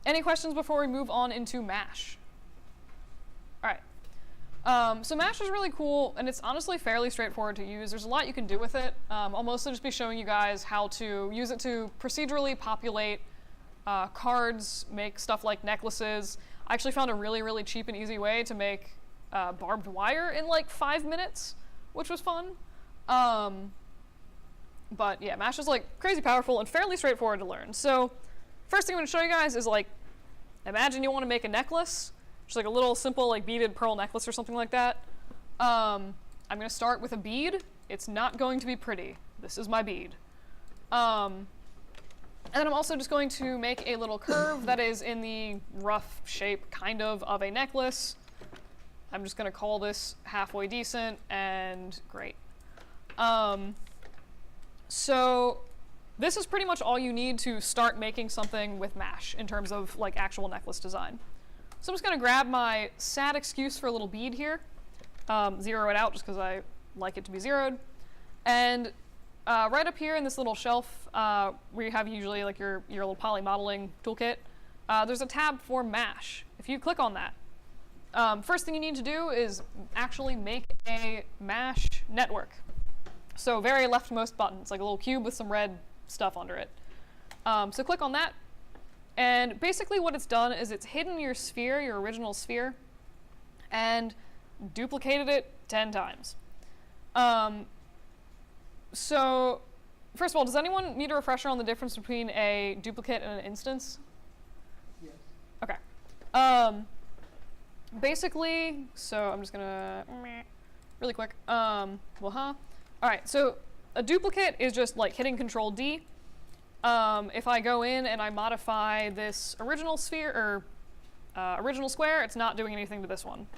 Any questions before we move on into MASH? All right. So MASH is really cool, and it's honestly fairly straightforward to use. There's a lot you can do with it. I'll mostly just be showing you guys how to use it to procedurally populate cards, make stuff like necklaces. I actually found a really, really cheap and easy way to make barbed wire in like 5 minutes, which was fun. But yeah, MASH is like crazy powerful and fairly straightforward to learn. So first thing I'm going to show you guys is like, imagine you want to make a necklace. Just like a little simple like beaded pearl necklace or something like that. I'm going to start with a bead. It's not going to be pretty. This is my bead. And then I'm also just going to make a little curve that is in the rough shape kind of a necklace. I'm just going to call this halfway decent and great. So this is pretty much all you need to start making something with MASH in terms of like actual necklace design. So I'm just going to grab my sad excuse for a little bead here, zero it out just because I like it to be zeroed, and right up here in this little shelf where you have usually like your little poly modeling toolkit, there's a tab for MASH. If you click on that, first thing you need to do is actually make a MASH network. So very leftmost button, it's like a little cube with some red stuff under it. So click on that. And basically what it's done is it's hidden your sphere, your original sphere, and duplicated it 10 times. So first of all, does anyone need a refresher on the difference between a duplicate and an instance? Yes. Okay. Basically, so I'm just gonna, really quick, All right, so a duplicate is just like hitting Control D. If I go in and I modify this original sphere, or original square, it's not doing anything to this one.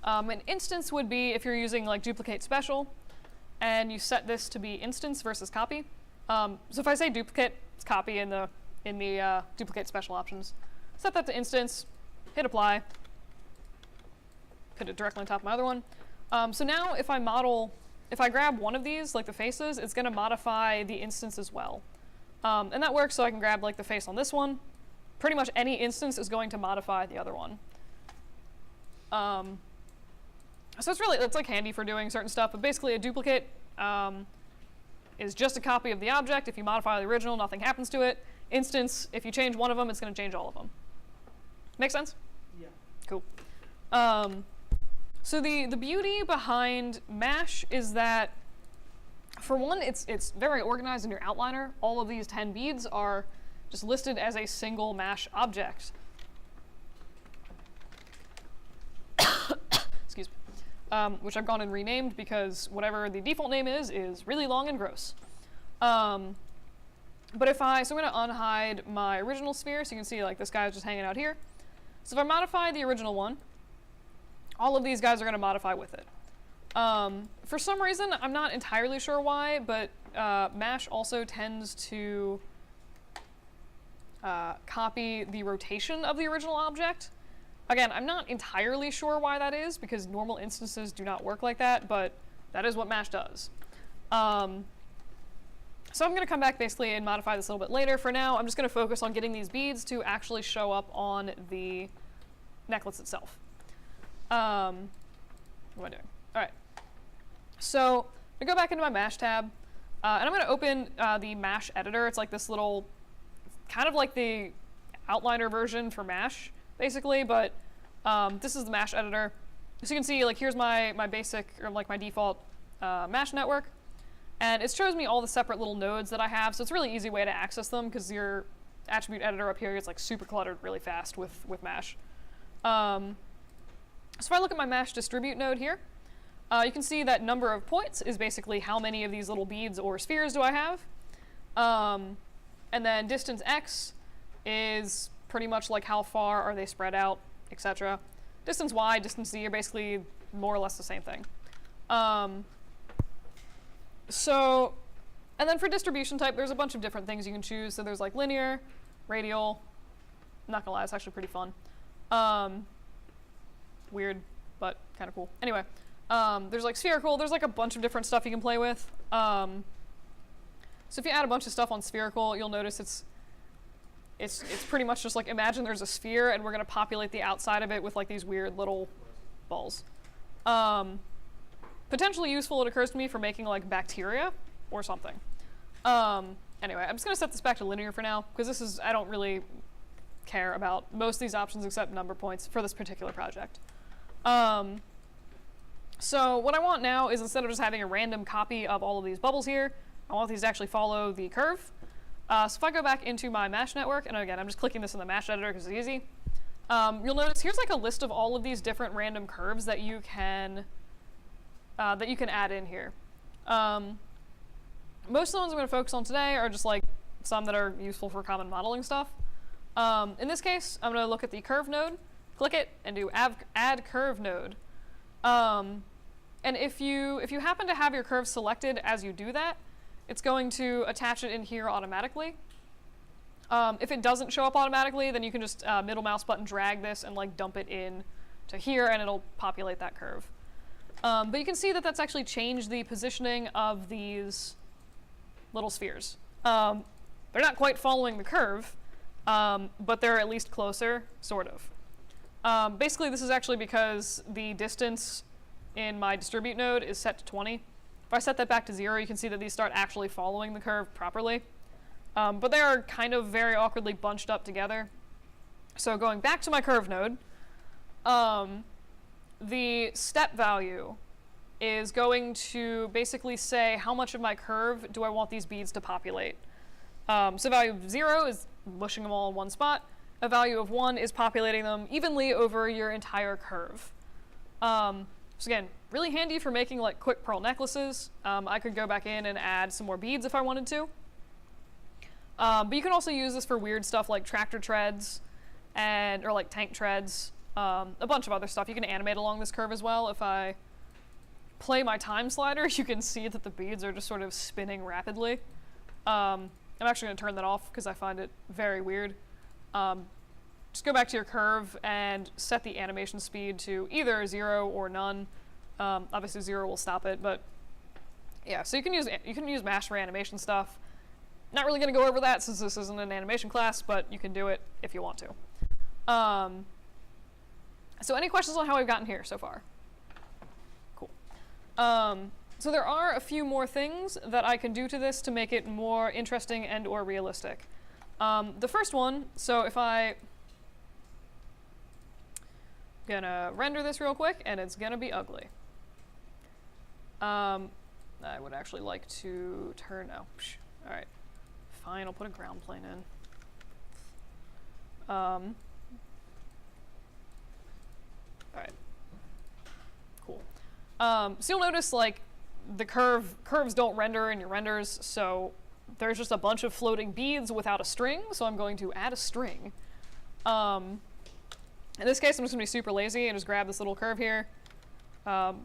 An instance would be if you're using like duplicate special, and you set this to be instance versus copy. So if I say duplicate, it's copy in the duplicate special options. Set that to instance, hit apply, put it directly on top of my other one. So now if I grab one of these, like the faces, it's going to modify the instance as well. And that works so I can grab like the face on this one. Pretty much any instance is going to modify the other one. So it's like handy for doing certain stuff, but basically a duplicate is just a copy of the object. If you modify the original, nothing happens to it. Instance, if you change one of them, it's going to change all of them. Make sense? Yeah. Cool. So the beauty behind MASH is that, for one, it's very organized in your outliner. All of these 10 beads are just listed as a single MASH object. Excuse me. Which I've gone and renamed because whatever the default name is really long and gross. But so I'm going to unhide my original sphere, so you can see like this guy is just hanging out here. So if I modify the original one, all of these guys are going to modify with it. For some reason, I'm not entirely sure why, but MASH also tends to copy the rotation of the original object. Again, I'm not entirely sure why that is, because normal instances do not work like that, but that is what MASH does. So I'm going to come back basically and modify this a little bit later. For now, I'm just going to focus on getting these beads to actually show up on the necklace itself. What am I doing? All right. So I'm going to go back into my MASH tab, and I'm going to open the MASH editor. It's like this little, kind of like the outliner version for MASH, basically, but this is the MASH editor. So you can see, like, here's my basic, or like my default MASH network, and it shows me all the separate little nodes that I have, so it's a really easy way to access them, because your attribute editor up here gets like super cluttered really fast with MASH. So if I look at my MASH distribute node here, you can see that number of points is basically how many of these little beads or spheres do I have. And then distance x is pretty much like how far are they spread out, etc. Distance y, distance z are basically more or less the same thing. And then for distribution type, there's a bunch of different things you can choose. So there's like linear, radial. I'm not gonna lie, it's actually pretty fun. Weird, but kind of cool. Anyway, there's like spherical. There's like a bunch of different stuff you can play with. So if you add a bunch of stuff on spherical, you'll notice it's pretty much just like, imagine there's a sphere and we're going to populate the outside of it with like these weird little balls. Potentially useful, it occurs to me, for making like bacteria or something. Anyway, I'm just going to set this back to linear for now, because this is, I don't really care about most of these options except number points for this particular project. So what I want now is, instead of just having a random copy of all of these bubbles here, I want these to actually follow the curve. So if I go back into my mesh network, and again, I'm just clicking this in the mesh editor because it's easy, you'll notice here's like a list of all of these different random curves that you can add in here. Most of the ones I'm going to focus on today are just like some that are useful for common modeling stuff. In this case, I'm going to look at the curve node, click it, and do add curve node. And if you happen to have your curve selected as you do that, it's going to attach it in here automatically. If it doesn't show up automatically, then you can just middle mouse button drag this and like dump it in to here, and it'll populate that curve. But you can see that that's actually changed the positioning of these little spheres. They're not quite following the curve, but they're at least closer, sort of. Basically, this is actually because the distance in my distribute node is set to 20. If I set that back to 0, you can see that these start actually following the curve properly. But they are kind of very awkwardly bunched up together. So going back to my curve node, the step value is going to basically say how much of my curve do I want these beads to populate. So value of 0 is mushing them all in one spot. A value of 1 is populating them evenly over your entire curve. So again, really handy for making like quick pearl necklaces. I could go back in and add some more beads if I wanted to. But you can also use this for weird stuff like tractor treads or like tank treads, a bunch of other stuff. You can animate along this curve as well. If I play my time slider, you can see that the beads are just sort of spinning rapidly. I'm actually going to turn that off because I find it very weird. Just go back to your curve and set the animation speed to either 0 or none. Obviously 0 will stop it, but yeah, so you can use Mash for animation stuff. Not really going to go over that since this isn't an animation class, but you can do it if you want to. So any questions on how we've gotten here so far? Cool. So there are a few more things that I can do to this to make it more interesting and or realistic. The first one, so if I gonna render this real quick, and it's gonna be ugly. I would actually like to turn, oh, all right, fine, I'll put a ground plane in. All right, cool. So you'll notice like the curves don't render in your renders, so there's just a bunch of floating beads without a string, so I'm going to add a string. In this case, I'm just going to be super lazy and just grab this little curve here,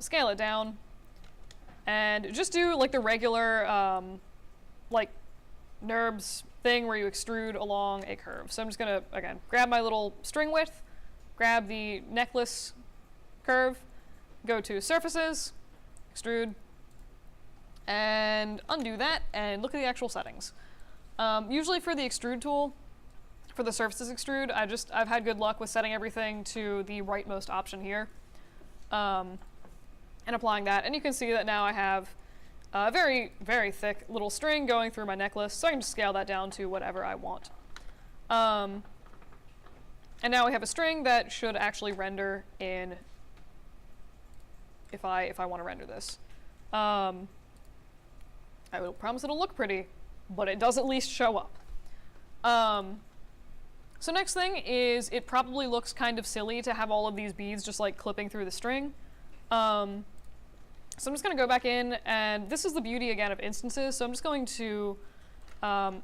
scale it down, and just do like the regular like NURBS thing where you extrude along a curve. So I'm just going to, again, grab my little string width, grab the necklace curve, go to Surfaces, Extrude, and undo that, and look at the actual settings. Usually for the extrude tool, for the surfaces extrude, I've had good luck with setting everything to the rightmost option here, and applying that. And you can see that now I have a very, very thick little string going through my necklace, so I can just scale that down to whatever I want. And now we have a string that should actually render in if I want to render this. I will promise it'll look pretty, but it does at least show up. So next thing is, it probably looks kind of silly to have all of these beads just like clipping through the string. So I'm just going to go back in, and this is the beauty again of instances. So I'm just going to,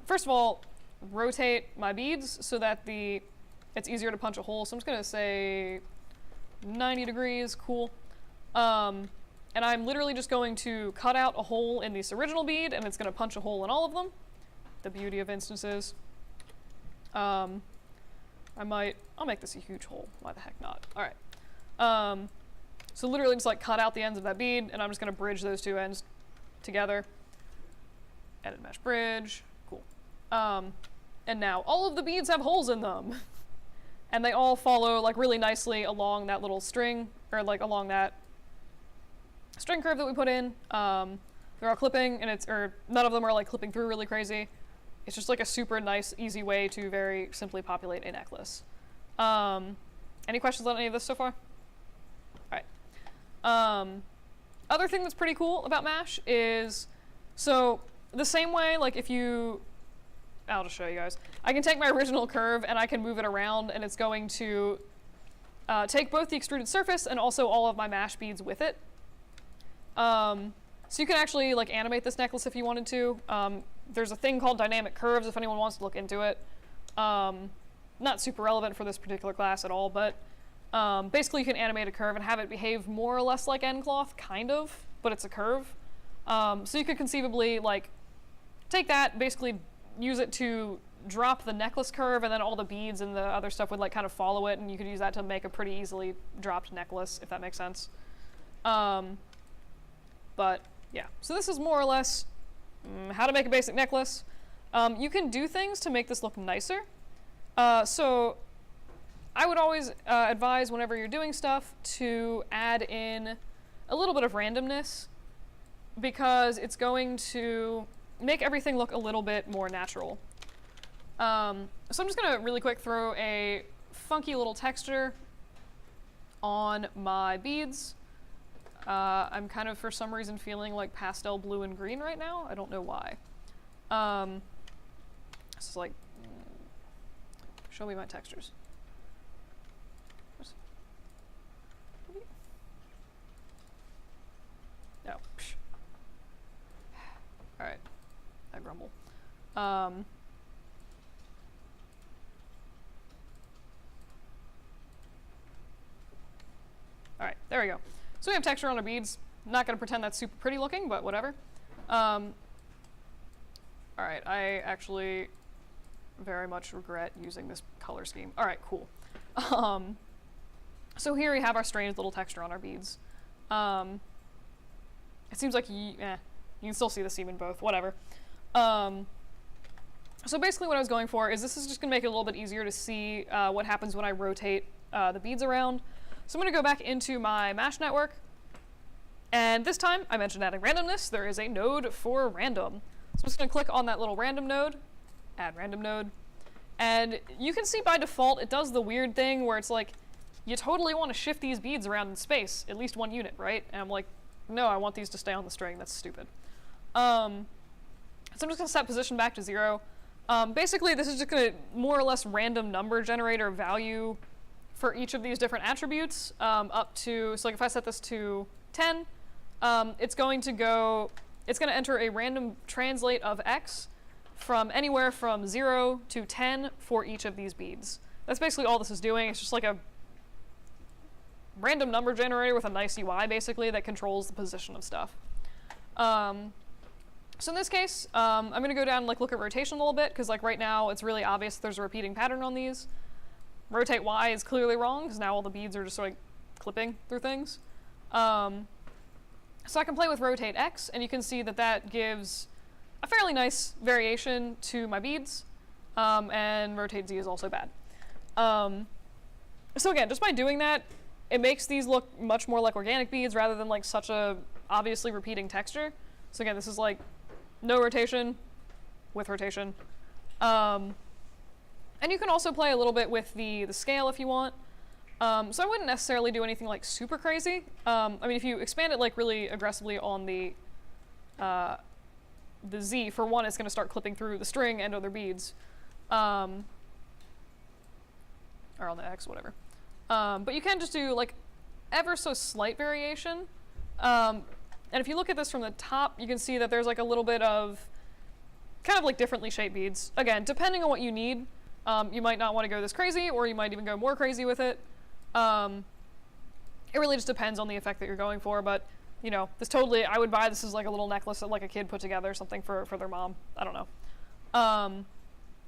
first of all, rotate my beads so that it's easier to punch a hole. So I'm just going to say 90 degrees, cool. And I'm literally just going to cut out a hole in this original bead, and it's going to punch a hole in all of them. The beauty of instances. I'll make this a huge hole. Why the heck not? All right. So literally just like cut out the ends of that bead, and I'm just going to bridge those two ends together. Edit mesh bridge. Cool. And now all of the beads have holes in them. And they all follow like really nicely along that little string, or like along that string curve that we put in. They're all clipping, and none of them are like clipping through really crazy. It's just like a super nice, easy way to very simply populate a necklace. Any questions on any of this so far? All right. Other thing that's pretty cool about Mash is, so the same way, like if you, I'll just show you guys. I can take my original curve and I can move it around, and it's going to take both the extruded surface and also all of my Mash beads with it. So you can actually like animate this necklace if you wanted to. There's a thing called dynamic curves if anyone wants to look into it. Not super relevant for this particular class at all, but basically you can animate a curve and have it behave more or less like end cloth, kind of, but it's a curve. So you could conceivably like take that, basically use it to drop the necklace curve, and then all the beads and the other stuff would like kind of follow it, and you could use that to make a pretty easily dropped necklace, if that makes sense. But yeah, so this is more or less how to make a basic necklace. You can do things to make this look nicer. So I would always advise whenever you're doing stuff to add in a little bit of randomness, because it's going to make everything look a little bit more natural. So I'm just gonna really quick throw a funky little texture on my beads. I'm kind of, for some reason, feeling like pastel blue and green right now. I don't know why. This is like, show me my textures. No. Psh. All right, I grumble. All right, there we go. So we have texture on our beads. I'm not going to pretend that's super pretty looking, but whatever. All right, I actually very much regret using this color scheme. All right, cool. So here we have our strange little texture on our beads. It seems like you can still see the seam in both, whatever. So basically what I was going for is this is just going to make it a little bit easier to see what happens when I rotate the beads around. So I'm going to go back into my Mash network, and this time I mentioned adding randomness. There is a node for random. So I'm just going to click on that little random node, add random node, and you can see by default it does the weird thing where it's like, you totally want to shift these beads around in space, at least one unit, right? And I'm like, no, I want these to stay on the string. That's stupid. So I'm just going to set position back to 0. Basically, this is just going to more or less random number generator value for each of these different attributes up to, so like if I set this to 10, it's going to enter a random translate of x from anywhere from 0 to 10 for each of these beads. That's basically all this is doing. It's just like a random number generator with a nice UI, basically, that controls the position of stuff. So in this case, I'm going to go down and like look at rotation a little bit, because like right now it's really obvious there's a repeating pattern on these. Rotate Y is clearly wrong, because now all the beads are just like clipping through things. So I can play with rotate X, and you can see that that gives a fairly nice variation to my beads, and rotate Z is also bad. So again, just by doing that, it makes these look much more like organic beads rather than like such a obviously repeating texture. So again, this is like no rotation with rotation. And you can also play a little bit with the scale if you want. So I wouldn't necessarily do anything like super crazy. I mean, if you expand it like really aggressively on the Z, for one, it's going to start clipping through the string and other beads. Or on the X, whatever. But you can just do like ever so slight variation. And if you look at this from the top, you can see that there's like a little bit of kind of like differently shaped beads. Again, depending on what you need, you might not want to go this crazy, or you might even go more crazy with it. It really just depends on the effect that you're going for, but you know, this totally, I would buy this as like a little necklace that like a kid put together, something for their mom. I don't know.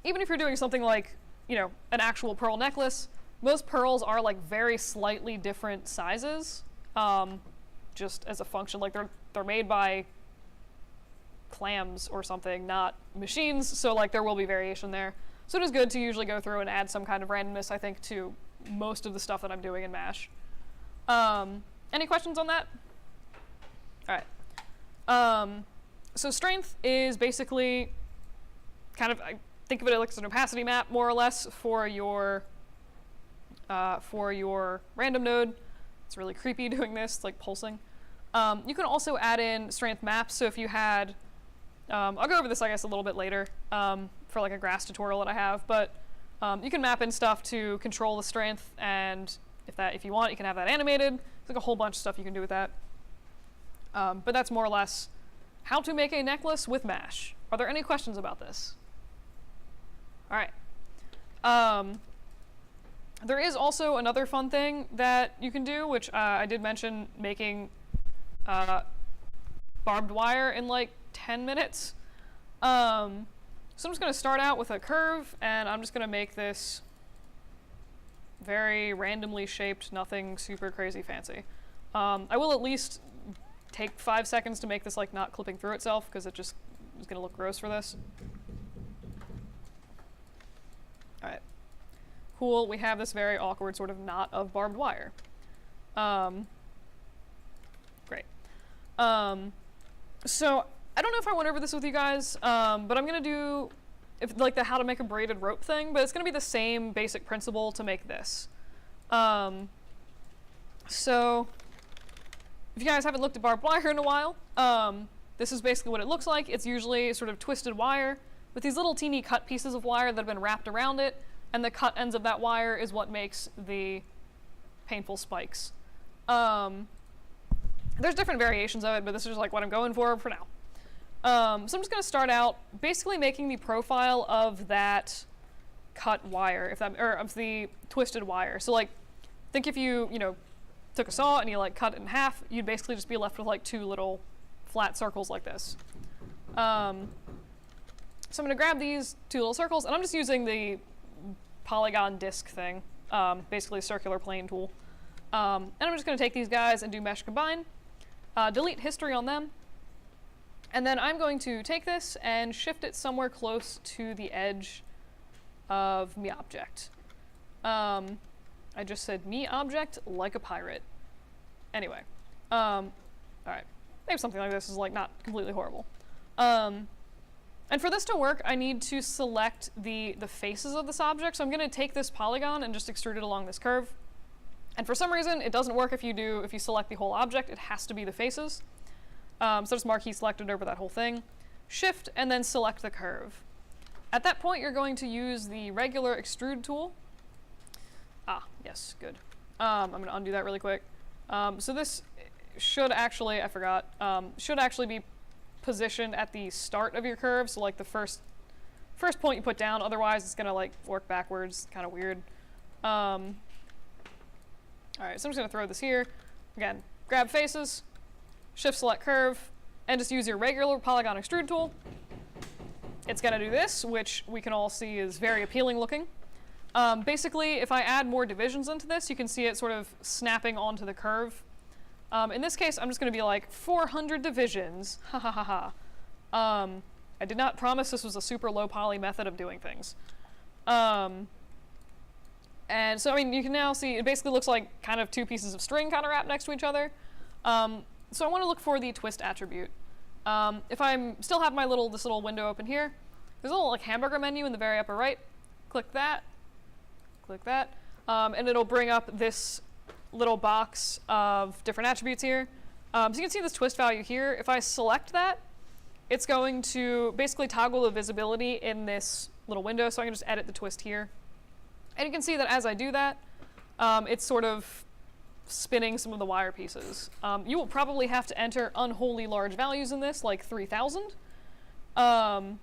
Even if you're doing something like, you know, an actual pearl necklace, most pearls are like very slightly different sizes, just as a function. Like they're made by clams or something, not machines, so like there will be variation there. So it is good to usually go through and add some kind of randomness, I think, to most of the stuff that I'm doing in MASH. Any questions on that? All right. So strength is basically kind of, I think of it like as an opacity map, more or less, for your random node. It's really creepy doing this, it's like pulsing. You can also add in strength maps, so if you had, I'll go over this I guess a little bit later for like a grass tutorial that I have, but you can map in stuff to control the strength, and if you want, you can have that animated. There's like a whole bunch of stuff you can do with that. But that's more or less how to make a necklace with MASH. Are there any questions about this? All right. There is also another fun thing that you can do, which I did mention, making barbed wire in like 10 minutes. So I'm just going to start out with a curve, and I'm just going to make this very randomly shaped, nothing super crazy fancy. I will at least take 5 seconds to make this like not clipping through itself, because it just is going to look gross for this. All right. Cool, we have this very awkward sort of knot of barbed wire. Great. So I don't know if I went over this with you guys, but I'm gonna do like the how to make a braided rope thing, but it's gonna be the same basic principle to make this. So if you guys haven't looked at barbed wire in a while, this is basically what it looks like. It's usually sort of twisted wire with these little teeny cut pieces of wire that have been wrapped around it, and the cut ends of that wire is what makes the painful spikes. There's different variations of it, but this is just like what I'm going for now. So I'm just gonna start out basically making the profile of that cut wire, or of the twisted wire. So like, think if you took a saw and you like cut it in half, you'd basically just be left with like two little flat circles like this. So I'm gonna grab these two little circles, and I'm just using the polygon disc thing, basically a circular plane tool. And I'm just going to take these guys and do mesh combine, delete history on them, and then I'm going to take this and shift it somewhere close to the edge of me object. I just said me object like a pirate. Anyway, all right, maybe something like this is like not completely horrible. And for this to work, I need to select the faces of this object. So I'm going to take this polygon and just extrude it along this curve. And for some reason, it doesn't work if you select the whole object. It has to be the faces. So just marquee selected over that whole thing. Shift, and then select the curve. At that point, you're going to use the regular extrude tool. Ah, yes, good. I'm going to undo that really quick. So this should actually, I forgot, should actually be positioned at the start of your curve, so like the first point you put down, otherwise it's gonna like work backwards, kind of weird. All right, so I'm just gonna throw this here. Again, grab faces, shift select curve, and just use your regular polygon extrude tool. It's gonna do this, which we can all see is very appealing looking. Basically, if I add more divisions into this, you can see it sort of snapping onto the curve. In this case, I'm just going to be like 400 divisions. Ha ha ha ha. I did not promise this was a super low poly method of doing things. And so, I mean, you can now see it basically looks like kind of two pieces of string kind of wrapped next to each other. So I want to look for the twist attribute. If I'm still have this little window open here, there's a little like hamburger menu in the very upper right. Click that, and it'll bring up this little box of different attributes here. So you can see this twist value here. If I select that, it's going to basically toggle the visibility in this little window, so I can just edit the twist here. And you can see that as I do that, it's sort of spinning some of the wire pieces. You will probably have to enter unholy large values in this, like 3,000. And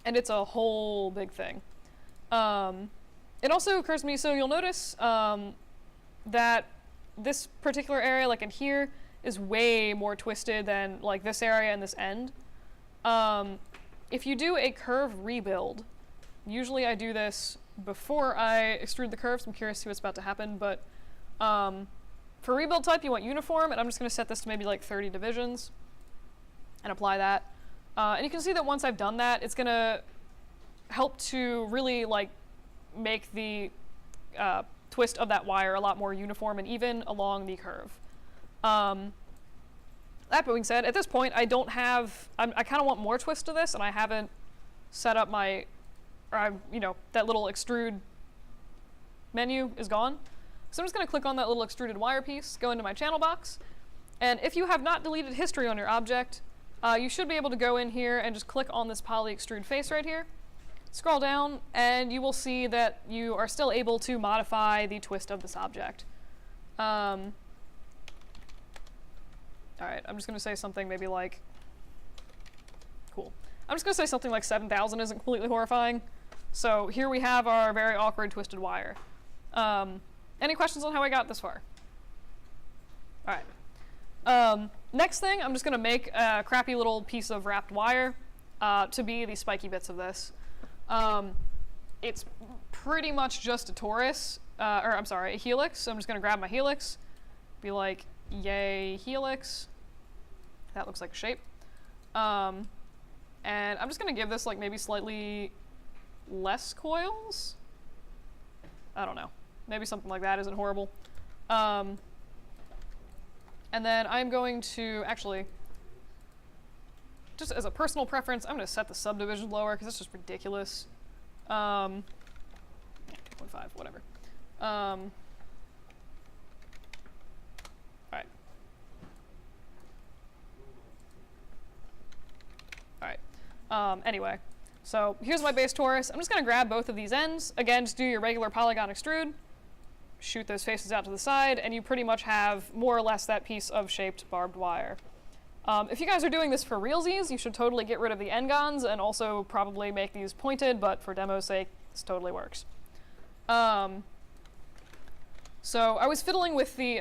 it's a whole big thing. It also occurs to me, so you'll notice that this particular area, like in here, is way more twisted than like this area and this end. If you do a curve rebuild, usually I do this before I extrude the curve, so I'm curious to see what's about to happen, but for rebuild type you want uniform, and I'm just going to set this to maybe like 30 divisions and apply that. And you can see that once I've done that, it's going to help to really like make the twist of that wire a lot more uniform and even along the curve. That being said, at this point I don't have, I kind of want more twist to this, and I haven't set up my, that little extrude menu is gone. So I'm just going to click on that little extruded wire piece, go into my channel box, and if you have not deleted history on your object, you should be able to go in here and just click on this poly extrude face right here. Scroll down, and you will see that you are still able to modify the twist of this object. Alright, I'm just going to say something maybe like, cool. I'm just going to say something like 7,000 isn't completely horrifying. So here we have our very awkward twisted wire. Any questions on how I got this far? Alright. Next thing, I'm just going to make a crappy little piece of wrapped wire to be the spiky bits of this. It's pretty much just a torus, a helix. So I'm just going to grab my helix, be like, yay, helix. That looks like a shape. And I'm just going to give this like maybe slightly less coils. I don't know. Maybe something like that isn't horrible. And then I'm going to actually, just as a personal preference, I'm going to set the subdivision lower because it's just ridiculous. 2.5, whatever. Anyway, so here's my base torus. I'm just going to grab both of these ends. Again, just do your regular polygon extrude, shoot those faces out to the side, and you pretty much have more or less that piece of shaped barbed wire. If you guys are doing this for realsies, you should totally get rid of the n-gons and also probably make these pointed, but for demo's sake, this totally works. So I was fiddling with the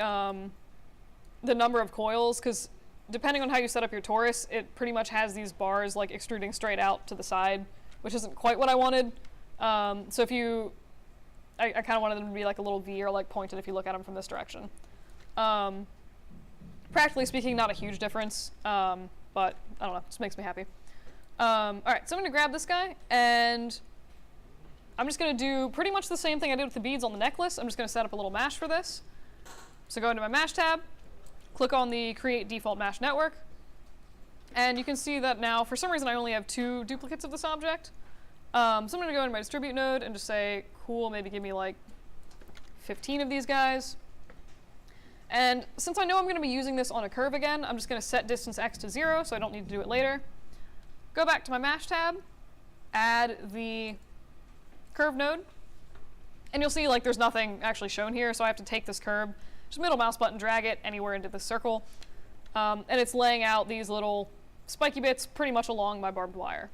number of coils, because depending on how you set up your torus, it pretty much has these bars like extruding straight out to the side, which isn't quite what I wanted. So if you, I kind of wanted them to be like a little V or like pointed if you look at them from this direction. Practically speaking, not a huge difference, but I don't know, it just makes me happy. Alright, so I'm going to grab this guy, and I'm just going to do pretty much the same thing I did with the beads on the necklace. I'm just going to set up a little mesh for this. So go into my mesh tab, click on the Create Default Mesh Network, and you can see that now, for some reason, I only have 2 duplicates of this object. So I'm going to go into my Distribute node and just say, cool, maybe give me like 15 of these guys. And since I know I'm going to be using this on a curve again, I'm just going to set distance x to 0, so I don't need to do it later. Go back to my Mesh tab, add the curve node, and you'll see like there's nothing actually shown here, so I have to take this curve, just middle mouse button, drag it anywhere into the circle, and it's laying out these little spiky bits pretty much along my barbed wire.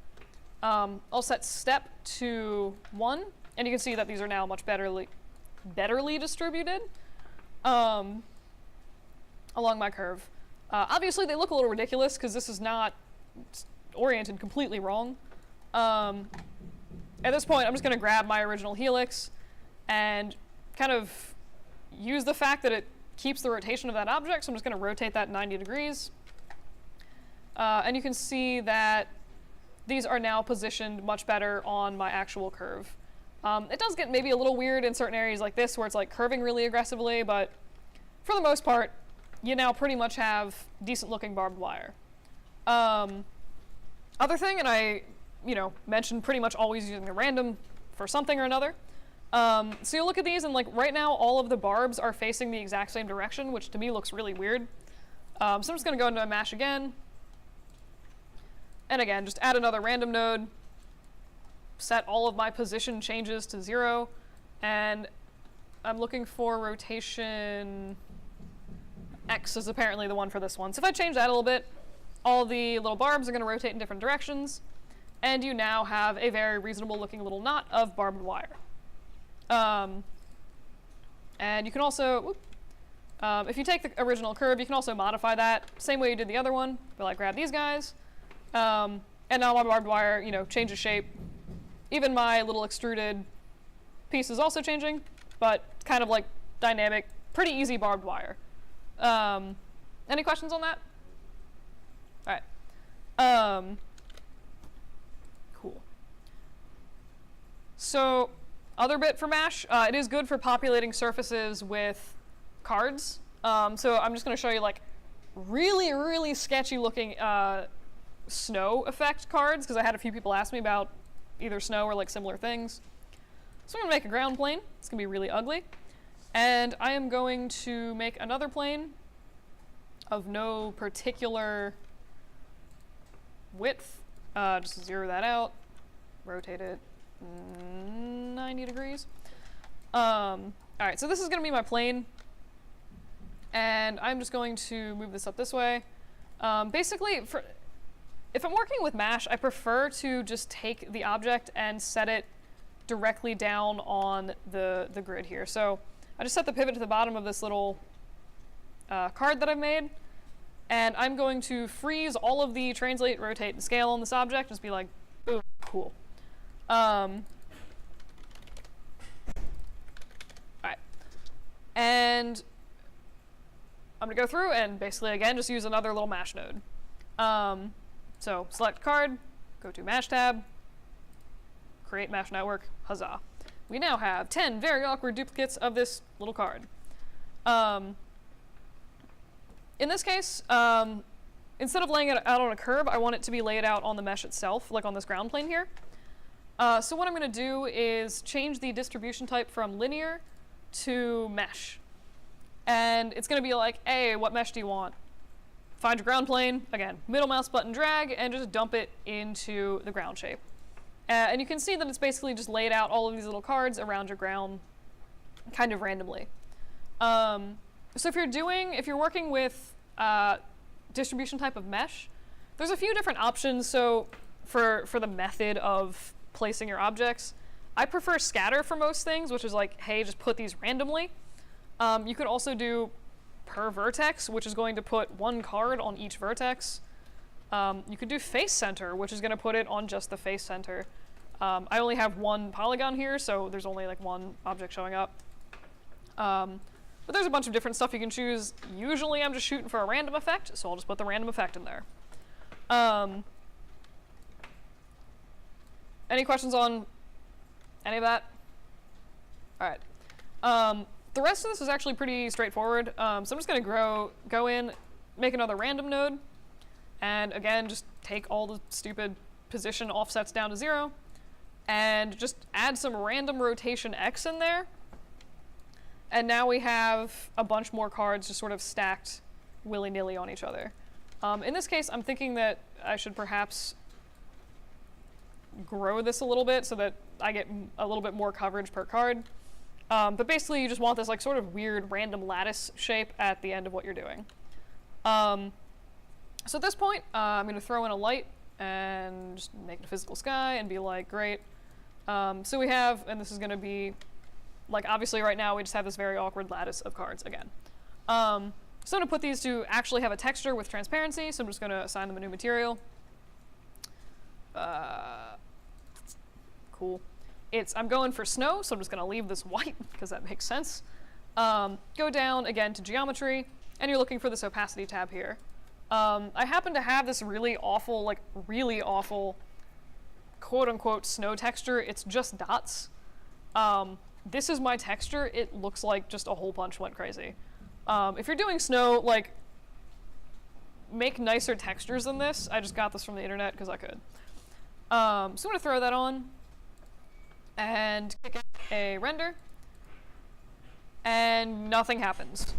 I'll set step to 1, and you can see that these are now much betterly distributed along my curve. Obviously they look a little ridiculous because this is not oriented completely wrong. At this point I'm just going to grab my original helix and kind of use the fact that it keeps the rotation of that object, so I'm just going to rotate that 90 degrees. And you can see that these are now positioned much better on my actual curve. It does get maybe a little weird in certain areas like this where it's like curving really aggressively, but for the most part, you now pretty much have decent looking barbed wire. Other thing, and I mentioned pretty much always using a random for something or another. So you look at these and like right now all of the barbs are facing the exact same direction, which to me looks really weird. So I'm just going to go into a mesh again. And again, just add another random node, set all of my position changes to 0, and I'm looking for rotation X is apparently the one for this one. So if I change that a little bit, all the little barbs are going to rotate in different directions, and you now have a very reasonable looking little knot of barbed wire. And you can also, if you take the original curve, you can also modify that, same way you did the other one, but like grab these guys, and now my barbed wire, changes shape. Even my little extruded piece is also changing, but kind of like dynamic, pretty easy barbed wire. Any questions on that? All right. Cool. So, other bit for Mash, it is good for populating surfaces with cards. So I'm just going to show you like really, really sketchy looking snow effect cards, because I had a few people ask me about either snow or like similar things. So I'm going to make a ground plane. It's going to be really ugly. And I am going to make another plane of no particular width. Just zero that out, rotate it 90 degrees. All right, so this is going to be my plane. And I'm just going to move this up this way. Basically, if I'm working with Mash, I prefer to just take the object and set it directly down on the grid here. So I just set the pivot to the bottom of this little card that I've made, and I'm going to freeze all of the translate, rotate, and scale on this object. Just be like, boom, cool. All right, and I'm gonna go through and basically again just use another little Mash node. So select card, go to Mash tab, create Mash network, huzzah. We now have 10 very awkward duplicates of this little card. In this case, instead of laying it out on a curve, I want it to be laid out on the mesh itself, like on this ground plane here. So what I'm going to do is change the distribution type from linear to mesh. And it's going to be like, hey, what mesh do you want? Find your ground plane, again, middle mouse button drag, and just dump it into the ground shape. And you can see that it's basically just laid out all of these little cards around your ground kind of randomly. So if you're working with distribution type of mesh, there's a few different options. So for the method of placing your objects, I prefer scatter for most things, which is like, hey, just put these randomly. You could also do per vertex, which is going to put one card on each vertex. You could do face center, which is going to put it on just the face center. I only have one polygon here, so there's only like one object showing up. But there's a bunch of different stuff you can choose. Usually I'm just shooting for a random effect, so I'll just put the random effect in there. Any questions on any of that? All right. The rest of this is actually pretty straightforward. So I'm just going to go in, make another random node, and again, just take all the stupid position offsets down to 0, and just add some random rotation X in there. And now we have a bunch more cards just sort of stacked willy-nilly on each other. In this case, I'm thinking that I should perhaps grow this a little bit so that I get a little bit more coverage per card. But basically, you just want this like sort of weird random lattice shape at the end of what you're doing. So at this point, I'm going to throw in a light and just make it a physical sky and be like, great. So we have, and this is going to be, like obviously right now we just have this very awkward lattice of cards again. So I'm going to put these to actually have a texture with transparency, so I'm just going to assign them a new material. Cool. I'm going for snow, so I'm just going to leave this white, because that makes sense. Go down again to geometry, and you're looking for this opacity tab here. I happen to have this really awful, quote-unquote snow texture. It's just dots. This is my texture. It looks like just a whole bunch went crazy. If you're doing snow, like, make nicer textures than this. I just got this from the internet because I could. So I'm going to throw that on and kick out a render, and nothing happens.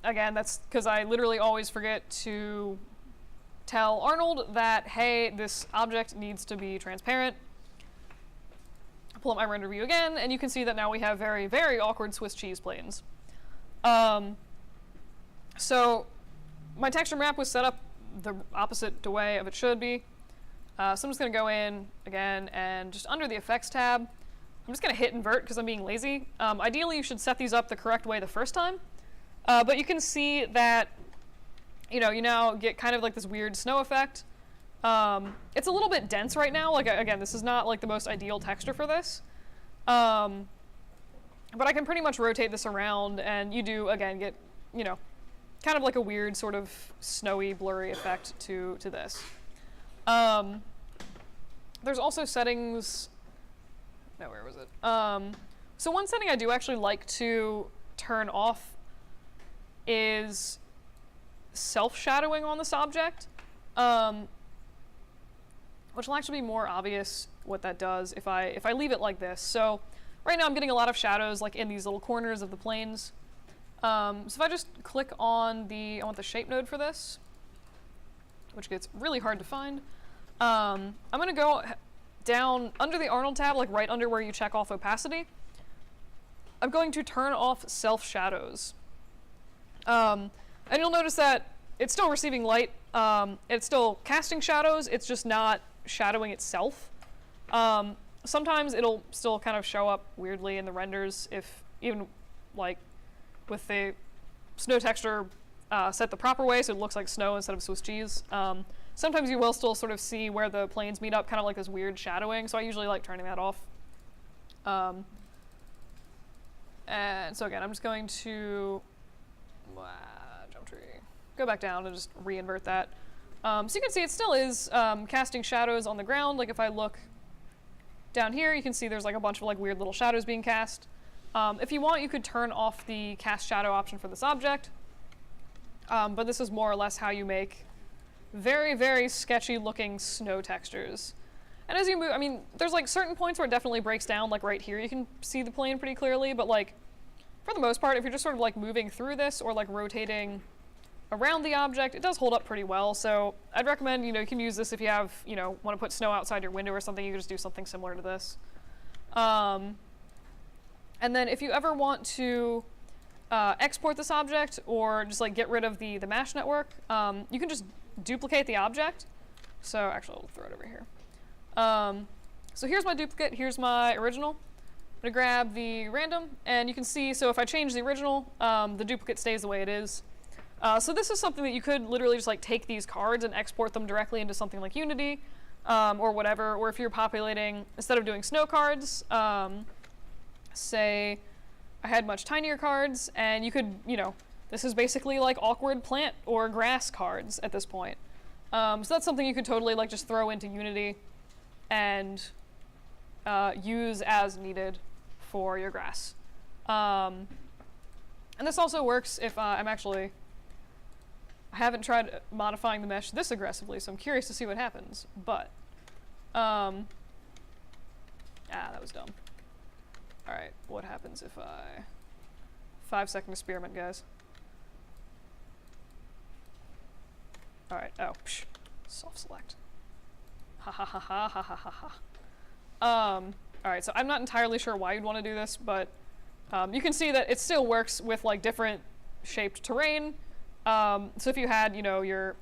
Again, that's because I literally always forget to tell Arnold that, hey, this object needs to be transparent. Pull up my render view again, and you can see that now we have very, very awkward Swiss cheese planes. So my texture map was set up the opposite way of it should be. So I'm just going to go in again, and just under the effects tab, I'm just going to hit invert because I'm being lazy. Ideally, you should set these up the correct way the first time. But you can see that, you now get kind of like this weird snow effect. It's a little bit dense right now. Like, again, this is not like the most ideal texture for this. But I can pretty much rotate this around, and you do, again, get, kind of like a weird sort of snowy, blurry effect to this. There's also settings. no, where was it? So one setting I do actually like to turn off is self-shadowing on this object, which will actually be more obvious what that does if I leave it like this. So right now I'm getting a lot of shadows like in these little corners of the planes. So if I just click on I want the shape node for this, which gets really hard to find. I'm gonna go down under the Arnold tab, like right under where you check off opacity. I'm going to turn off self shadows. And you'll notice that it's still receiving light. It's still casting shadows. It's just not shadowing itself. Sometimes it'll still kind of show up weirdly in the renders if even like with the snow texture set the proper way, so it looks like snow instead of Swiss cheese. Sometimes you will still sort of see where the planes meet up, kind of like this weird shadowing, so I usually like turning that off. And so again, I'm just going to jump tree, go back down and just re-invert that. So you can see it still is casting shadows on the ground. Like if I look down here, you can see there's like a bunch of like weird little shadows being cast. If you want, you could turn off the cast shadow option for this object. But this is more or less how you make very, very sketchy looking snow textures. And as you move, I mean, there's like certain points where it definitely breaks down, like right here you can see the plane pretty clearly, but like for the most part, if you're just sort of like moving through this or like rotating around the object, it does hold up pretty well. So I'd recommend, you can use this if you have, want to put snow outside your window or something, you can just do something similar to this. And then if you ever want to export this object or just like get rid of the mesh network, you can just duplicate the object. So actually I'll throw it over here. So here's my duplicate, here's my original. I'm gonna grab the random, and you can see, so if I change the original, the duplicate stays the way it is. So this is something that you could literally just like take these cards and export them directly into something like Unity, or whatever, or if you're populating, instead of doing snow cards, say I had much tinier cards, and you could, this is basically like awkward plant or grass cards at this point. So that's something you could totally like just throw into Unity and use as needed for your grass. And this also works if I haven't tried modifying the mesh this aggressively, so I'm curious to see what happens, but that was dumb. Alright, what happens if 5-second experiment, guys. Alright, soft select. Ha ha ha ha ha ha ha ha. Alright, so I'm not entirely sure why you'd want to do this, but you can see that it still works with like different shaped terrain. So if you had, your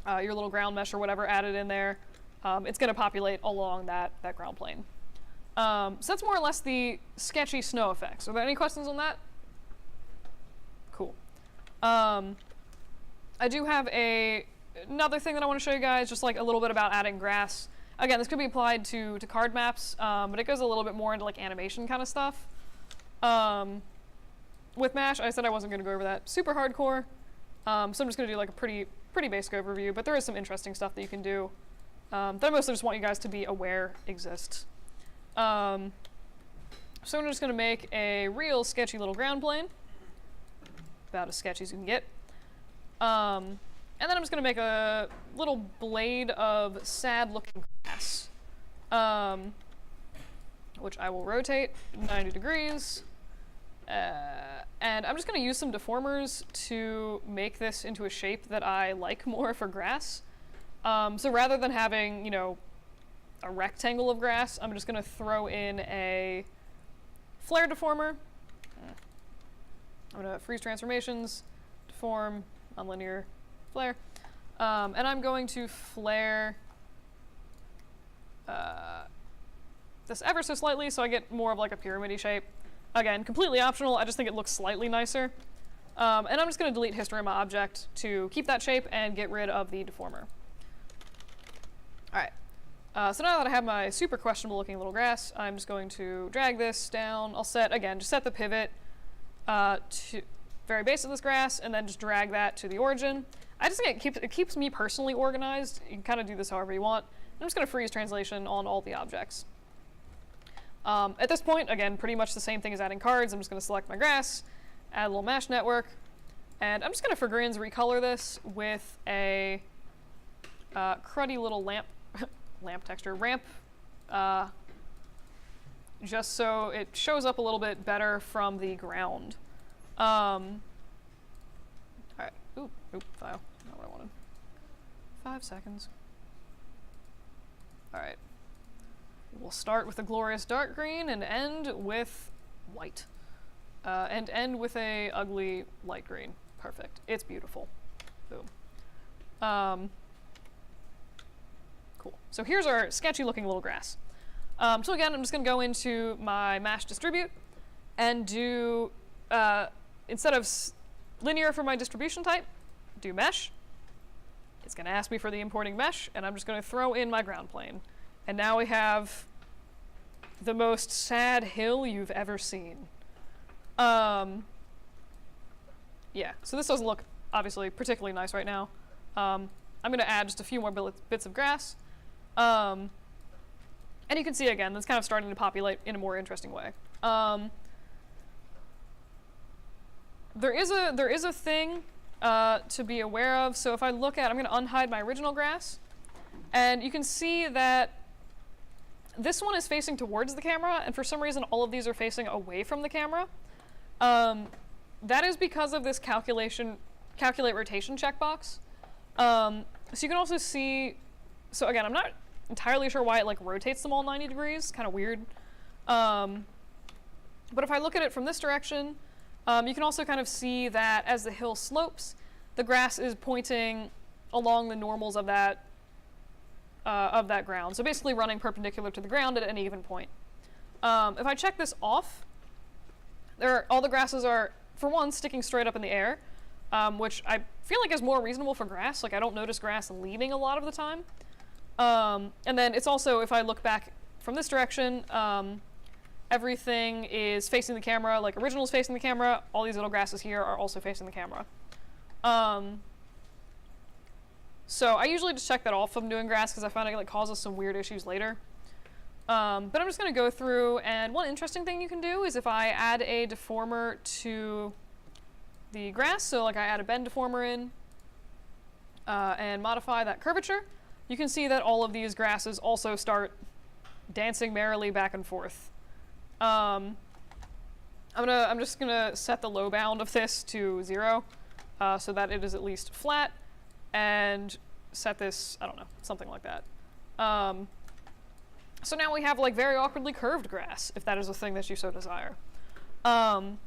little ground mesh or whatever added in there, it's going to populate along that ground plane. So that's more or less the sketchy snow effects. Are there any questions on that? Cool. I do have another thing that I want to show you guys, just like a little bit about adding grass. Again, this could be applied to card maps, but it goes a little bit more into like animation kind of stuff. With Mash, I said I wasn't going to go over that super hardcore, so I'm just going to do like a pretty basic overview, but there is some interesting stuff that you can do that I mostly just want you guys to be aware exists. So I'm just going to make a real sketchy little ground plane, about as sketchy as you can get. And then I'm just going to make a little blade of sad-looking grass, which I will rotate 90 degrees. And I'm just going to use some deformers to make this into a shape that I like more for grass. So rather than having, a rectangle of grass, I'm just going to throw in a flare deformer. I'm going to freeze transformations, deform, nonlinear, flare. And I'm going to flare this ever so slightly so I get more of like a pyramid-y shape. Again, completely optional, I just think it looks slightly nicer. And I'm just going to delete history of my object to keep that shape and get rid of the deformer. Alright, so now that I have my super questionable looking little grass, I'm just going to drag this down. I'll set the pivot to very base of this grass, and then just drag that to the origin. I just think it keeps me personally organized. You can kind of do this however you want. I'm just going to freeze translation on all the objects. At this point, again, pretty much the same thing as adding cards. I'm just going to select my grass, add a little mesh network, and I'm just going to, for grins, recolor this with a cruddy little lamp texture, ramp, just so it shows up a little bit better from the ground. Alright, oop, file, not what I wanted. 5 seconds. Alright. We'll start with a glorious dark green and end with white. And end with a ugly light green. Perfect. It's beautiful. Boom. Cool. So here's our sketchy looking little grass. So again, I'm just going to go into my Mash Distribute and do, instead of linear for my distribution type, do mesh. It's going to ask me for the importing mesh, and I'm just going to throw in my ground plane. And now we have the most sad hill you've ever seen. Yeah, so this doesn't look, obviously, particularly nice right now. I'm going to add just a few more bits of grass. And you can see, again, that's kind of starting to populate in a more interesting way. There is a thing to be aware of. So if I look at, I'm going to unhide my original grass, and you can see that this one is facing towards the camera, and for some reason all of these are facing away from the camera. That is because of this calculate rotation checkbox. So you can also see, so again, I'm not entirely sure why it like rotates them all 90 degrees, kind of weird. But if I look at it from this direction, you can also kind of see that as the hill slopes, the grass is pointing along the normals of that ground. So basically running perpendicular to the ground at any given point. If I check this off, all the grasses are, for one, sticking straight up in the air, which I feel like is more reasonable for grass. Like, I don't notice grass leaving a lot of the time. And then it's also, if I look back from this direction, everything is facing the camera, like original is facing the camera, all these little grasses here are also facing the camera. So I usually just check that off if I'm doing grass because I find it like causes some weird issues later. But I'm just going to go through, and one interesting thing you can do is if I add a deformer to the grass, so like I add a bend deformer in and modify that curvature, you can see that all of these grasses also start dancing merrily back and forth. I'm just gonna set the low bound of this to 0 so that it is at least flat, and set this, I don't know, something like that. So now we have like very awkwardly curved grass, if that is a thing that you so desire. One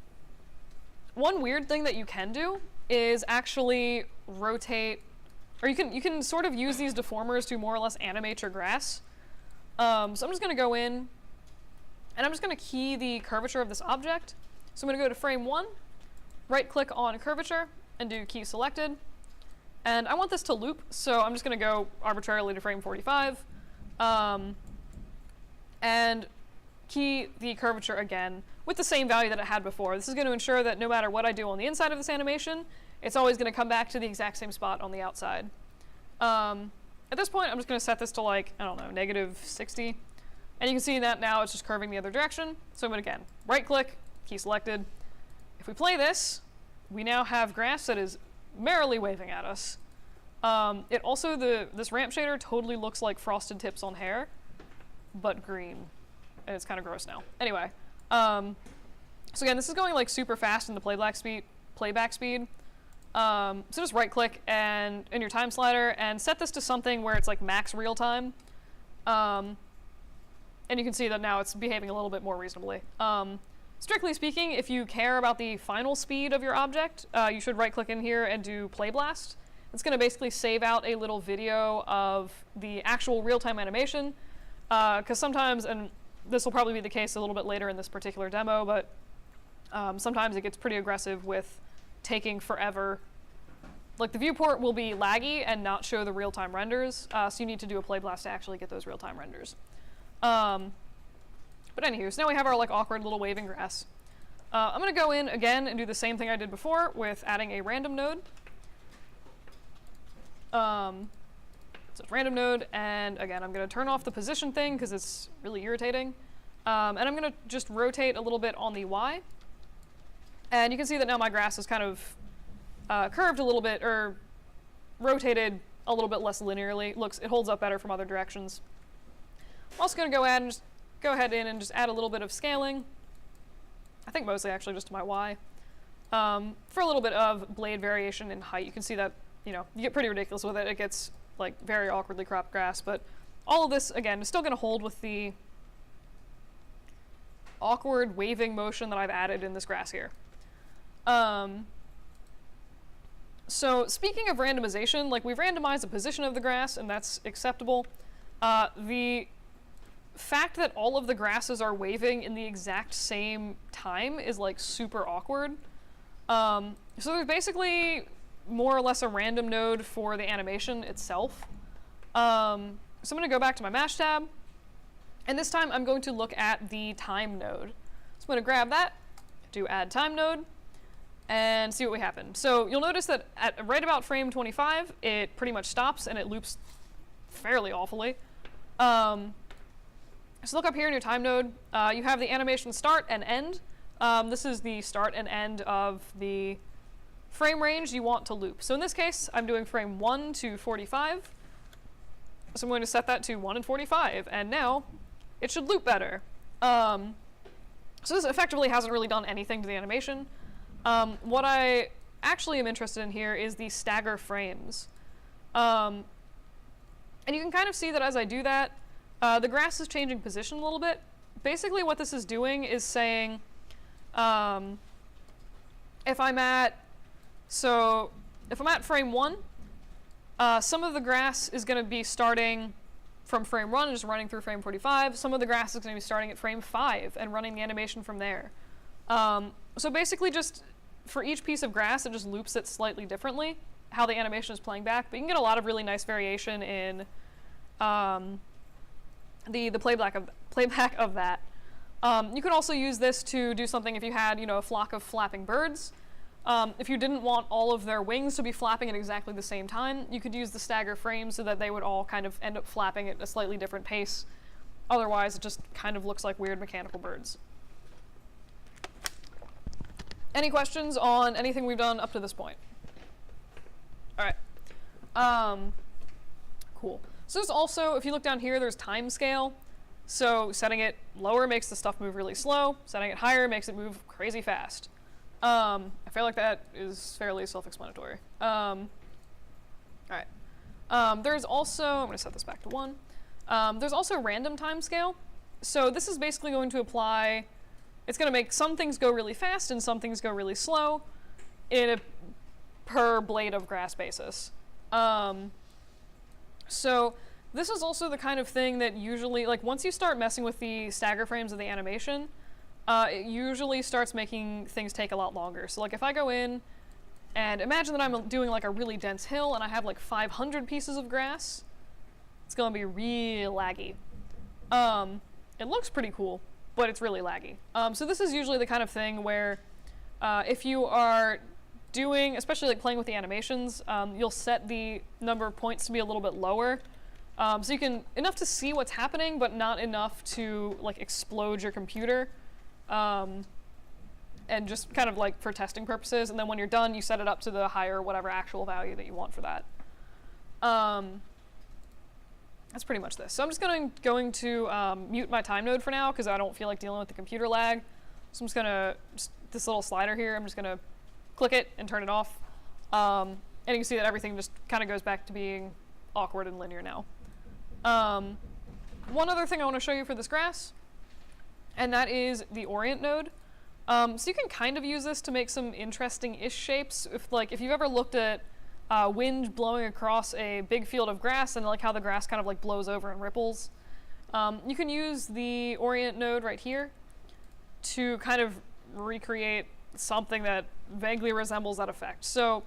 weird thing that you can do is actually rotate, or you can sort of use these deformers to more or less animate your grass. So I'm just going to go in, and I'm just going to key the curvature of this object. So I'm going to go to frame 1, right-click on curvature, and do key selected. And I want this to loop, so I'm just going to go arbitrarily to frame 45. And key the curvature again with the same value that it had before. This is going to ensure that no matter what I do on the inside of this animation, it's always going to come back to the exact same spot on the outside. At this point, I'm just going to set this to like, I don't know, -60. And you can see that now it's just curving the other direction. So I'm going to, again, right-click, key selected. If we play this, we now have grass that is merrily waving at us. It also, this ramp shader totally looks like frosted tips on hair, but green. And it's kind of gross now. Anyway, so again, this is going like super fast in the playback speed. So just right-click and in your time slider and set this to something where it's like max real time. And you can see that now it's behaving a little bit more reasonably. Strictly speaking, if you care about the final speed of your object, you should right-click in here and do Play Blast. It's going to basically save out a little video of the actual real-time animation. Because sometimes, and this will probably be the case a little bit later in this particular demo, but sometimes it gets pretty aggressive with taking forever. Like the viewport will be laggy and not show the real-time renders, so you need to do a Play Blast to actually get those real-time renders. But anywho, so now we have our like awkward little waving grass. I'm going to go in again and do the same thing I did before with adding a random node. So it's random node, and again, I'm going to turn off the position thing because it's really irritating. And I'm going to just rotate a little bit on the Y. And you can see that now my grass is kind of curved a little bit, or rotated a little bit less linearly. It holds up better from other directions. I'm also going to go ahead and just add a little bit of scaling. I think mostly actually just to my Y. For a little bit of blade variation in height. You can see that, you get pretty ridiculous with it. It gets like very awkwardly cropped grass, but all of this, again, is still going to hold with the awkward waving motion that I've added in this grass here. So speaking of randomization, like we've randomized the position of the grass, and that's acceptable. The fact that all of the grasses are waving in the exact same time is like super awkward. So there's basically more or less a random node for the animation itself. So I'm going to go back to my Mash tab, and this time I'm going to look at the time node. So I'm going to grab that, do add time node, and see what we happen. So you'll notice that at right about frame 25, it pretty much stops and it loops fairly awfully. So look up here in your time node, you have the animation start and end. This is the start and end of the frame range you want to loop. So in this case, I'm doing frame 1 to 45. So I'm going to set that to 1 and 45, and now it should loop better. So this effectively hasn't really done anything to the animation. What I actually am interested in here is the stagger frames. And you can kind of see that as I do that, the grass is changing position a little bit. Basically what this is doing is saying, if I'm at frame 1, some of the grass is going to be starting from frame 1 and just running through frame 45. Some of the grass is going to be starting at frame 5 and running the animation from there. So basically just for each piece of grass, it just loops it slightly differently, how the animation is playing back. But you can get a lot of really nice variation in the playback of that. You can also use this to do something if you had, a flock of flapping birds. If you didn't want all of their wings to be flapping at exactly the same time, you could use the stagger frames so that they would all kind of end up flapping at a slightly different pace. Otherwise, it just kind of looks like weird mechanical birds. Any questions on anything we've done up to this point? All right. Cool. So there's also, if you look down here, there's time scale. So setting it lower makes the stuff move really slow. Setting it higher makes it move crazy fast. I feel like that is fairly self-explanatory. All right. There's also, I'm going to set this back to 1. There's also random time scale. So this is basically going to apply, it's going to make some things go really fast and some things go really slow in a per blade of grass basis. So this is also the kind of thing that usually, like once you start messing with the stagger frames of the animation, it usually starts making things take a lot longer. So like if I go in and imagine that I'm doing like a really dense hill and I have like 500 pieces of grass, it's going to be real laggy. It looks pretty cool, but it's really laggy. So this is usually the kind of thing where if you are doing, especially like playing with the animations, you'll set the number of points to be a little bit lower. So you can, enough to see what's happening, but not enough to like explode your computer. And just kind of like for testing purposes, and then when you're done, you set it up to the higher whatever actual value that you want for that. That's pretty much this. So I'm just going to mute my time node for now because I don't feel like dealing with the computer lag. So I'm just gonna, this little slider here, I'm just gonna click it and turn it off. And you can see that everything just kind of goes back to being awkward and linear now. One other thing I want to show you for this grass, and that is the orient node. So you can kind of use this to make some interesting-ish shapes. If you've ever looked at wind blowing across a big field of grass and like how the grass kind of like blows over and ripples, you can use the orient node right here to kind of recreate something that vaguely resembles that effect. So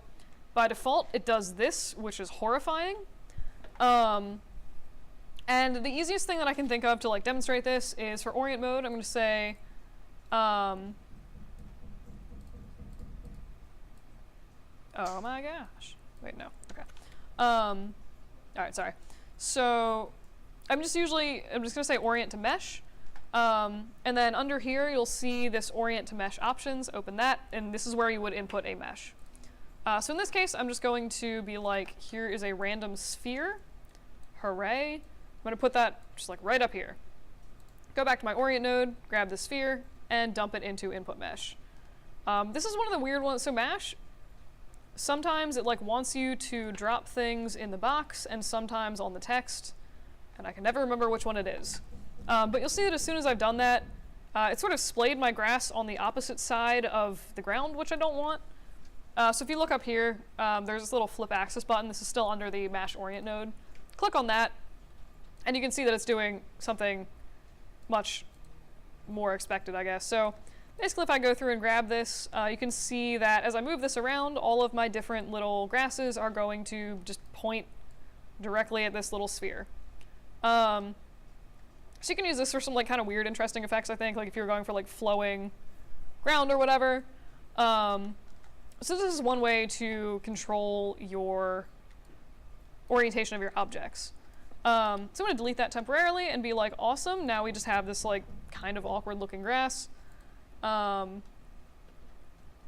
by default, it does this, which is horrifying. And the easiest thing that I can think of to like demonstrate this is for orient mode, I'm going to say, oh my gosh. Wait, no. Okay. All right, sorry. So I'm just going to say orient to mesh. And then under here, you'll see this orient to mesh options. Open that, and this is where you would input a mesh. So in this case, I'm just going to be like, here is a random sphere. Hooray. I'm going to put that just like right up here. Go back to my orient node, grab the sphere, and dump it into input mesh. This is one of the weird ones. So mesh, sometimes it like wants you to drop things in the box and sometimes on the text, and I can never remember which one it is. But you'll see that as soon as I've done that, it sort of splayed my grass on the opposite side of the ground, which I don't want. So if you look up here, there's this little flip axis button. This is still under the mesh orient node. Click on that, and you can see that it's doing something much more expected, I guess. So basically, if I go through and grab this, you can see that as I move this around, all of my different little grasses are going to just point directly at this little sphere. So you can use this for some like kind of weird, interesting effects, I think, like if you're going for like flowing ground or whatever. So this is one way to control your orientation of your objects. So I'm going to delete that temporarily and be like, awesome, now we just have this like kind of awkward looking grass. I'm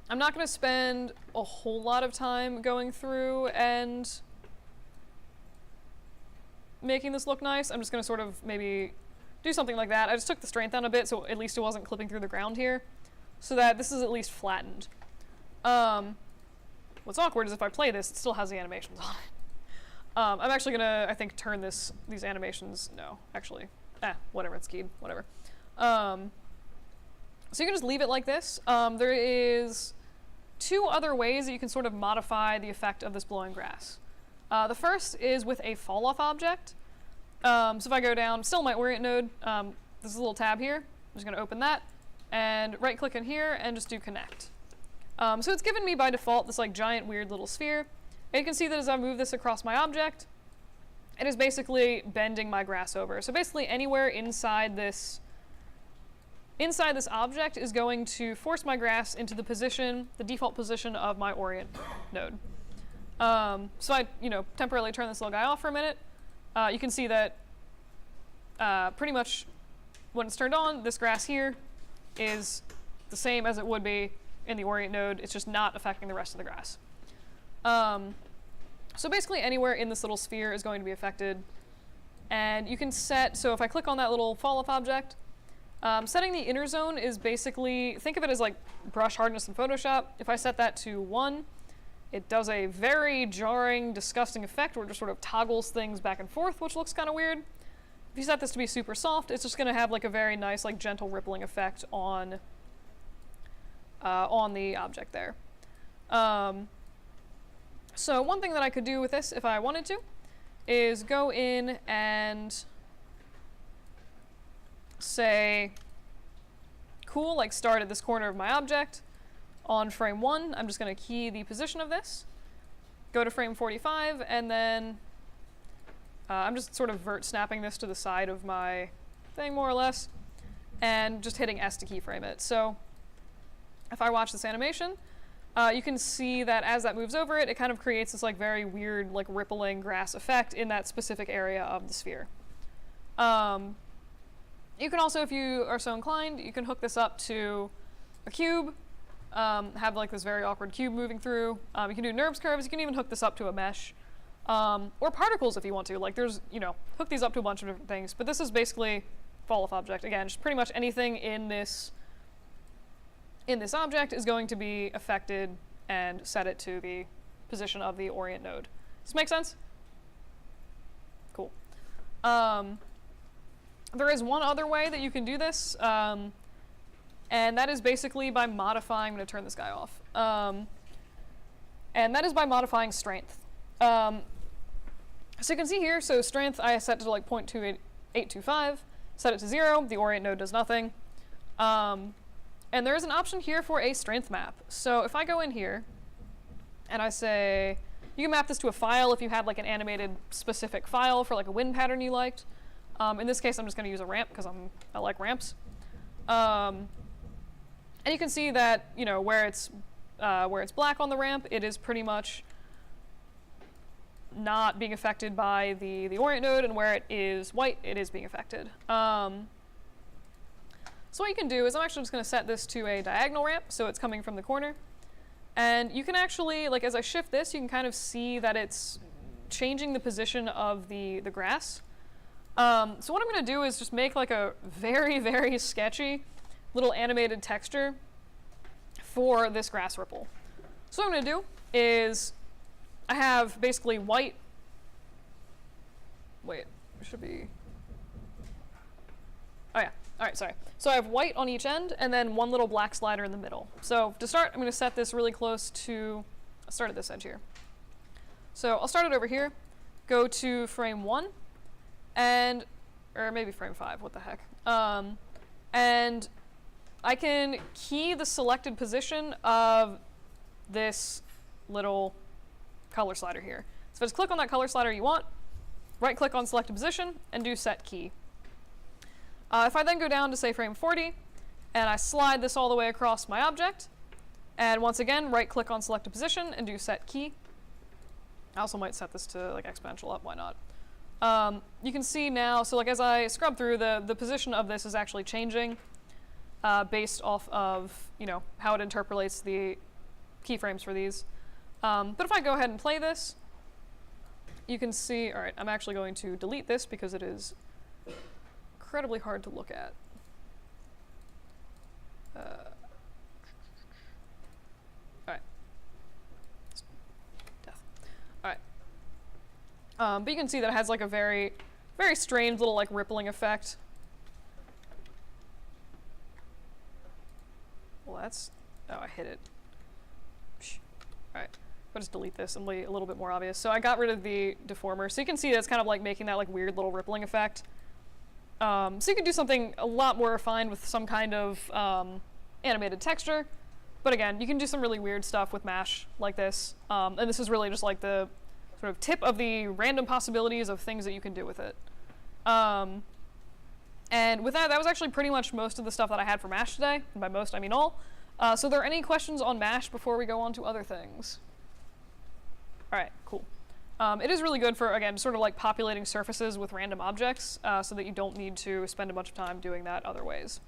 not going to spend a whole lot of time going through and making this look nice. I'm just going to sort of maybe do something like that. I just took the strength down a bit so at least it wasn't clipping through the ground here, so that this is at least flattened. What's awkward is if I play this, it still has the animations on it. I'm actually gonna, I think, turn these animations, no, actually, whatever, it's keyed, whatever. So you can just leave it like this. There is two other ways that you can sort of modify the effect of this blowing grass. The first is with a fall off object. So if I go down, still my orient node, this is a little tab here. I'm just gonna open that and right click in here and just do connect. So it's given me by default this like giant weird little sphere. And you can see that as I move this across my object, it is basically bending my grass over. So basically anywhere inside this object is going to force my grass into the position, the default position of my orient node. So I, temporarily turn this little guy off for a minute. You can see that pretty much when it's turned on, this grass here is the same as it would be in the orient node. It's just not affecting the rest of the grass. So basically anywhere in this little sphere is going to be affected. And you can set, so if I click on that little fall off object, setting the inner zone is basically, think of it as like brush hardness in Photoshop. If I set that to 1, it does a very jarring, disgusting effect where it just sort of toggles things back and forth, which looks kind of weird. If you set this to be super soft, it's just going to have like a very nice, like gentle rippling effect on the object there. So one thing that I could do with this if I wanted to is go in and say, cool, like start at this corner of my object. On frame 1, I'm just going to key the position of this, go to frame 45, and then I'm just sort of vert snapping this to the side of my thing more or less, and just hitting S to keyframe it. So if I watch this animation, you can see that as that moves over it, it kind of creates this like very weird like rippling grass effect in that specific area of the sphere. You can also, if you are so inclined, you can hook this up to a cube, have like this very awkward cube moving through. You can do NURBS curves, you can even hook this up to a mesh, or particles if you want to. Like there's, hook these up to a bunch of different things, but this is basically fall off object. Again, just pretty much anything in this object is going to be affected and set it to the position of the orient node. Does this make sense? Cool. There is one other way that you can do this, and that is basically by modifying, I'm going to turn this guy off, and that is by modifying strength. So you can see here, so strength I set to like 0.2825, set it to 0, the orient node does nothing. And there is an option here for a strength map. So if I go in here and I say, you can map this to a file if you had like an animated specific file for like a wind pattern you liked. In this case, I'm just going to use a ramp because I like ramps. And you can see that, where it's black on the ramp, it is pretty much not being affected by the orient node, and where it is white, it is being affected. So what you can do is I'm actually just going to set this to a diagonal ramp, so it's coming from the corner. And you can actually, like as I shift this, you can kind of see that it's changing the position of the grass. So what I'm going to do is just make like a very, very sketchy little animated texture for this grass ripple. So what I'm going to do is I have basically white. Wait, it should be. Oh yeah, all right, sorry. So I have white on each end and then one little black slider in the middle. So to start, I'm going to set this really close to, I'll start at this edge here. So I'll start it over here, go to frame 1, and, or maybe frame 5, what the heck. And I can key the selected position of this little color slider here. So just click on that color slider you want, right click on selected position, and do set key. If I then go down to say frame 40, and I slide this all the way across my object, and once again, right click on selected position and do set key. I also might set this to like exponential up, why not? You can see now, so like as I scrub through, the position of this is actually changing based off of, you know, how it interpolates the keyframes for these. But if I go ahead and play this, you can see, all right, I'm actually going to delete this because it is incredibly hard to look at. Alright. Death. Alright. But you can see that it has like a very, very strange little like rippling effect. Well, that's, oh, I hit it. Alright. I'll just delete this and be a little bit more obvious. So I got rid of the deformer. So you can see that it's kind of like making that like weird little rippling effect. So you could do something a lot more refined with some kind of animated texture. But again, you can do some really weird stuff with Mash like this. And this is really just like the sort of tip of the random possibilities of things that you can do with it. And with that, that was actually pretty much most of the stuff that I had for Mash today. And by most, I mean all. So are there any questions on Mash before we go on to other things? All right, cool. It is really good for, again, sort of like populating surfaces with random objects so that you don't need to spend a bunch of time doing that other ways.